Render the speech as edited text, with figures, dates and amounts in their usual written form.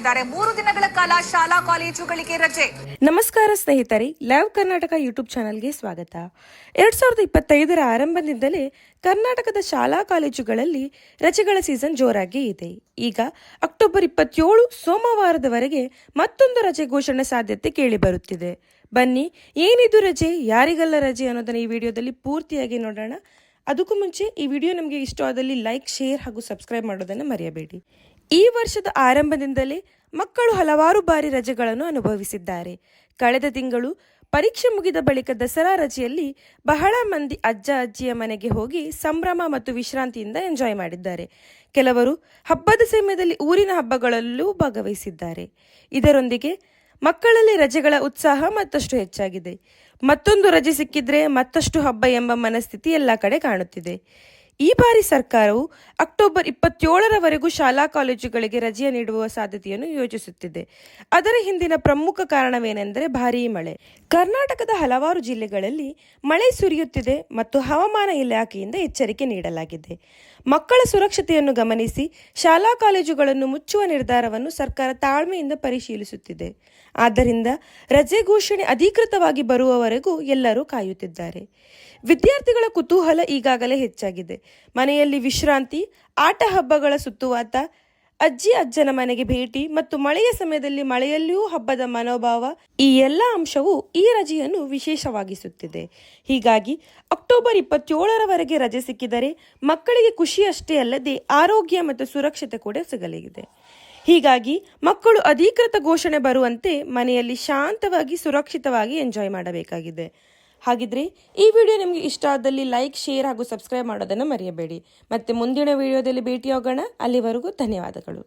3 ದಿನಗಳ ಕಾಲ ಶಾಲಾ ಕಾಲೇಜುಗಳಿಗೆ ರಜೆ. ನಮಸ್ಕಾರ ಸ್ನೇಹಿತರೆ, ಲೈವ್ ಕರ್ನಾಟಕ ಯೂಟ್ಯೂಬ್ ಚಾನೆಲ್ಗೆ ಸ್ವಾಗತ. 2025ರ ಆರಂಭದಿಂದಲೇ ಕರ್ನಾಟಕದ ಶಾಲಾ ಕಾಲೇಜುಗಳಲ್ಲಿ ರಜೆಗಳ ಸೀಸನ್ ಜೋರಾಗಿ ಇದೆ. ಈಗ ಅಕ್ಟೋಬರ್ 27 ಸೋಮವಾರದವರೆಗೆ ಮತ್ತೊಂದು ರಜೆ ಘೋಷಣೆ ಸಾಧ್ಯತೆ ಕೇಳಿ ಬರುತ್ತಿದೆ. ಬನ್ನಿ, ಏನಿದು ರಜೆ, ಯಾರಿಗೆಲ್ಲ ರಜೆ ಅನ್ನೋದನ್ನ ಈ ವಿಡಿಯೋದಲ್ಲಿ ಪೂರ್ತಿಯಾಗಿ ನೋಡೋಣ. ಅದಕ್ಕೂ ಮುಂಚೆ ಈ ವಿಡಿಯೋ ನಮಗೆ ಇಷ್ಟವಾದಲ್ಲಿ ಲೈಕ್, ಶೇರ್ ಹಾಗೂ ಸಬ್ಸ್ಕ್ರೈಬ್ ಮಾಡೋದನ್ನು ಮರೆಯಬೇಡಿ. ಈ ವರ್ಷದ ಆರಂಭದಿಂದಲೇ ಮಕ್ಕಳು ಹಲವಾರು ಬಾರಿ ರಜೆಗಳನ್ನು ಅನುಭವಿಸಿದ್ದಾರೆ. ಕಳೆದ ತಿಂಗಳು ಪರೀಕ್ಷೆ ಮುಗಿದ ಬಳಿಕ ದಸರಾ ರಜೆಯಲ್ಲಿ ಬಹಳ ಮಂದಿ ಅಜ್ಜ ಅಜ್ಜಿಯ ಮನೆಗೆ ಹೋಗಿ ಸಂಭ್ರಮ ಮತ್ತು ವಿಶ್ರಾಂತಿಯಿಂದ ಎಂಜಾಯ್ ಮಾಡಿದ್ದಾರೆ. ಕೆಲವರು ಹಬ್ಬದ ಸಮಯದಲ್ಲಿ ಊರಿನ ಹಬ್ಬಗಳಲ್ಲೂ ಭಾಗವಹಿಸಿದ್ದಾರೆ. ಇದರೊಂದಿಗೆ ಮಕ್ಕಳಲ್ಲಿ ರಜೆಗಳ ಉತ್ಸಾಹ ಮತ್ತಷ್ಟು ಹೆಚ್ಚಾಗಿದೆ. ಮತ್ತೊಂದು ರಜೆ ಸಿಕ್ಕಿದ್ರೆ ಮತ್ತಷ್ಟು ಹಬ್ಬ ಎಂಬ ಮನಸ್ಥಿತಿ ಎಲ್ಲ ಕಡೆ ಕಾಣುತ್ತಿದೆ. ಈ ಬಾರಿ ಸರ್ಕಾರವು ಅಕ್ಟೋಬರ್ 27ರವರೆಗೂ ಶಾಲಾ ಕಾಲೇಜುಗಳಿಗೆ ರಜೆ ನೀಡುವ ಸಾಧ್ಯತೆಯನ್ನು ಯೋಜಿಸುತ್ತಿದೆ. ಅದರ ಹಿಂದಿನ ಪ್ರಮುಖ ಕಾರಣವೇನೆಂದರೆ ಭಾರೀ ಮಳೆ. ಕರ್ನಾಟಕದ ಹಲವಾರು ಜಿಲ್ಲೆಗಳಲ್ಲಿ ಮಳೆ ಸುರಿಯುತ್ತಿದೆ ಮತ್ತು ಹವಾಮಾನ ಇಲಾಖೆಯಿಂದ ಎಚ್ಚರಿಕೆ ನೀಡಲಾಗಿದೆ. ಮಕ್ಕಳ ಸುರಕ್ಷತೆಯನ್ನು ಗಮನಿಸಿ ಶಾಲಾ ಕಾಲೇಜುಗಳನ್ನು ಮುಚ್ಚುವ ನಿರ್ಧಾರವನ್ನು ಸರ್ಕಾರ ತಾಳ್ಮೆಯಿಂದ ಪರಿಶೀಲಿಸುತ್ತಿದೆ. ಆದ್ದರಿಂದ ರಜೆ ಘೋಷಣೆ ಅಧಿಕೃತವಾಗಿ ಬರುವವರೆಗೂ ಎಲ್ಲರೂ ಕಾಯುತ್ತಿದ್ದಾರೆ. ವಿದ್ಯಾರ್ಥಿಗಳ ಕುತೂಹಲ ಈಗಾಗಲೇ ಹೆಚ್ಚಾಗಿದೆ. ಮನೆಯಲ್ಲಿ ವಿಶ್ರಾಂತಿ, ಆಟ ಹಬ್ಬಗಳ ಸುತ್ತುವಾತ, ಅಜ್ಜಿ ಅಜ್ಜನ ಮನೆಗೆ ಭೇಟಿ ಮತ್ತು ಮಳೆಯ ಸಮಯದಲ್ಲಿ ಮಳೆಯಲ್ಲಿಯೂ ಹಬ್ಬದ ಮನೋಭಾವ, ಈ ಎಲ್ಲ ಅಂಶವು ಈ ರಜೆಯನ್ನು ವಿಶೇಷವಾಗಿಸುತ್ತಿದೆ. ಹೀಗಾಗಿ ಅಕ್ಟೋಬರ್ 27ರವರೆಗೆ ರಜೆ ಸಿಕ್ಕಿದರೆ ಮಕ್ಕಳಿಗೆ ಖುಷಿಯಷ್ಟೇ ಅಲ್ಲದೆ ಆರೋಗ್ಯ ಮತ್ತು ಸುರಕ್ಷತೆ ಕೂಡ ಸಿಗಲಿದೆ. ಹೀಗಾಗಿ ಮಕ್ಕಳು ಅಧಿಕೃತ ಘೋಷಣೆ ಬರುವಂತೆ ಮನೆಯಲ್ಲಿ ಶಾಂತವಾಗಿ ಸುರಕ್ಷಿತವಾಗಿ ಎಂಜಾಯ್ ಮಾಡಬೇಕಾಗಿದೆ. ಹಾಗಿದ್ರೆ ಈ ವಿಡಿಯೋ ನಿಮಗೆ ಇಷ್ಟ ಆದಲ್ಲಿ ಲೈಕ್, ಶೇರ್ ಹಾಗೂ ಸಬ್ಸ್ಕ್ರೈಬ್ ಮಾಡೋದನ್ನು ಮರೆಯಬೇಡಿ. ಮತ್ತೆ ಮುಂದಿನ ವಿಡಿಯೋದಲ್ಲಿ ಭೇಟಿಯಾಗೋಣ. ಅಲ್ಲಿವರೆಗೂ ಧನ್ಯವಾದಗಳು.